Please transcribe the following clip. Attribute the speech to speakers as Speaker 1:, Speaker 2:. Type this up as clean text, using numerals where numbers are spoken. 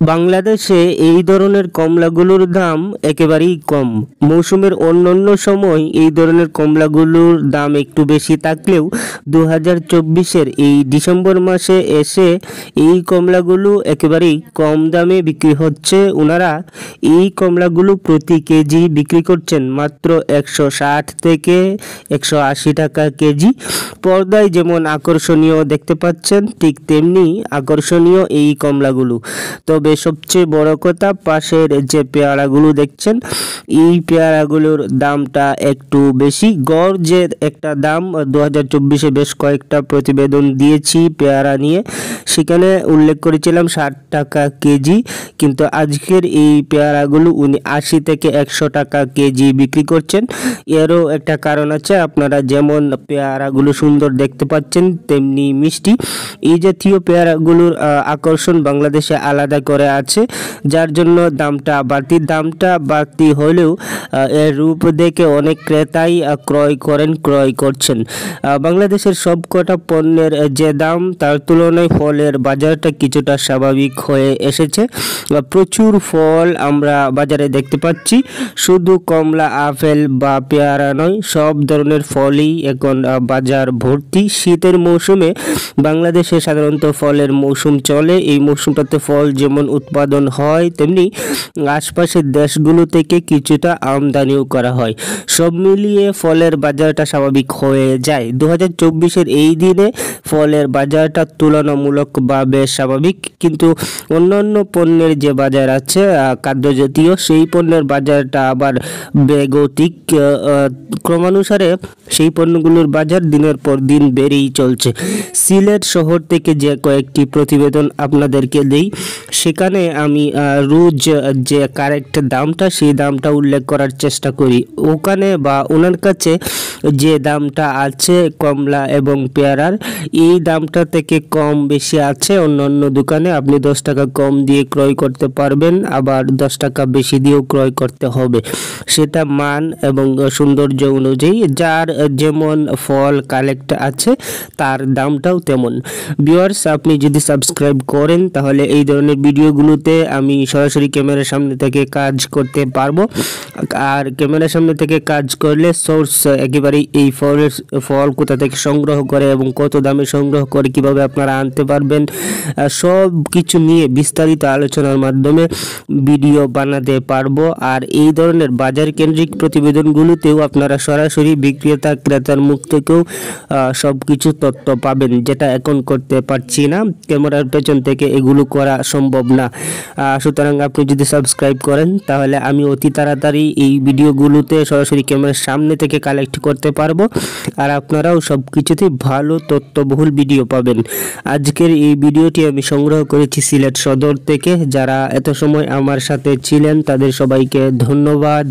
Speaker 1: বাংলাদেশে এই ধরনের কমলাগুলোর দাম একেবারেই কম। মৌসুমের অন্যান্য সময় এই ধরনের কমলাগুলোর দাম একটু বেশি থাকলেও 2024-এর এই ডিসেম্বর মাসে এসে এই কমলাগুলো একেবারেই কম দামে বিক্রি হচ্ছে। ওনারা এই কমলাগুলো প্রতি কেজি বিক্রি করছেন মাত্র 160 থেকে 180 টাকা কেজি। পর্দায় যেমন আকর্ষণীয় দেখতে পাচ্ছেন, ঠিক তেমনি আকর্ষণীয় এই কমলাগুলো। তবে সবচেয়ে বড় কথা, পাশের যে পেয়ারাগুলো দেখছেন, এই পেয়ারাগুলোর দামটা একটু বেশি। গড় যে একটা দাম 2024-এ বেশ কয়েকটা প্রতিবেদন দিয়েছি পেয়ারা নিয়ে, সেখানে উল্লেখ করেছিলাম 60 টাকা কেজি, কিন্তু আজকের এই পেয়ারাগুলো উনি 80 থেকে 100 টাকা কেজি বিক্রি করছেন। এরও একটা কারণ আছে, আপনারা যেমন পেয়ারাগুলো সুন্দর দেখতে পাচ্ছেন তেমনি মিষ্টি। এই জাতীয় পেয়ারাগুলোর আকর্ষণ বাংলাদেশে আলাদা করে আছে, যার জন্য দামটা বাড়তি হলেও এর রূপ দেখে অনেক ক্রেতাই ক্রয় করছেন। বাংলাদেশের সবকটা পণ্যের যে দাম, তার তুলনায় ফলের বাজারটা কিছুটা স্বাভাবিক হয়ে এসেছে। প্রচুর ফল আমরা বাজারে দেখতে পাচ্ছি, শুধু কমলা, আপেল বা পেয়ারা নয়, সব ধরনের ফলই এখন বাজার ভর্তি। শীতের মৌসুমে বাংলাদেশে সাধারণত ফলের মৌসুম চলে। এই মৌসুমটাতে ফল যেমন উৎপাদন হয়, তেমনি আশপাশের দেশগুলো থেকে কিছুটা আমদানিও করা হয়। সব মিলিয়ে ফলের বাজারটা স্বাভাবিক হয়ে যায়। 2024-এর এই দিনে ফলের বাজারটা তুলনামূলকভাবে স্বাভাবিক, কিন্তু অন্যান্য পণ্যের যে বাজার আছে খাদ্যজাতীয়, সেই পণ্যের বাজারটা আবার বেগতিক। ক্রমানুসারে সেই পণ্যগুলোর বাজার দিনের পর দিন বেড়েই চলছে। সিলেট শহর থেকে যে কয়েকটি প্রতিবেদন আপনাদেরকে দেই, সেখানে আমি রোজ যে কারেক্ট দামটা, সেই দামটা উল্লেখ করার চেষ্টা করি। ওখানে বা ওনার কাছে যে দামটা আছে কমলা এবং পেয়ারার, এই দামটা থেকে কম বেশি আছে অন্যান্য দোকানে। আপনি 10 টাকা কম দিয়ে ক্রয় করতে পারবেন, আবার 10 টাকা বেশি দিয়েও ক্রয় করতে হবে। সেটা মান এবং সৌন্দর্য অনুযায়ী, যার যেমন ফল কালেক্ট আছে তার দামটাও তেমন। ভিউয়ার্স, আপনি যদি সাবস্ক্রাইব করেন তাহলে এই ধরনের ভিডিওগুলোতে আমি সরাসরি ক্যামেরার সামনে থেকে কাজ করতে পারবো। আর ক্যামেরার সামনে থেকে কাজ করলে সোর্স একেবারেই এই ফল কোথা থেকে সংগ্রহ করে এবং কত দামে সংগ্রহ করে, কিভাবে আপনারা আনতে পারবেন, সব কিছু নিয়ে বিস্তারিত আলোচনার মাধ্যমে ভিডিও বানাতে পারবো। আর এই ধরনের বাজার কেন্দ্রিক প্রতিবেদনগুলোতেও আপনারা সরাসরি বিক্রেতা ক্রেতার মুখ থেকেও সব কিছু তথ্য পাবেন, যেটা এখন করতে পারছি না, ক্যামেরার পেছন থেকে এগুলো করা সম্ভব না। সুতরাং আপনি যদি সাবস্ক্রাইব করেন তাহলে আমি অতি তাড়াতাড়ি এই ভিডিওগুলোতে সরাসরি ক্যামেরার সামনে থেকে কালেক্ট করতে পারবো, আর আপনারাও সব কিছুতে ভালো তথ্যবহুল ভিডিও পাবেন। আজকের এই ভিডিওটি আমি সংগ্রহ করেছি সিলেট সদর থেকে। যারা এত সময় আমার সাথে ছিলেন তাদের সবাইকে ধন্যবাদ।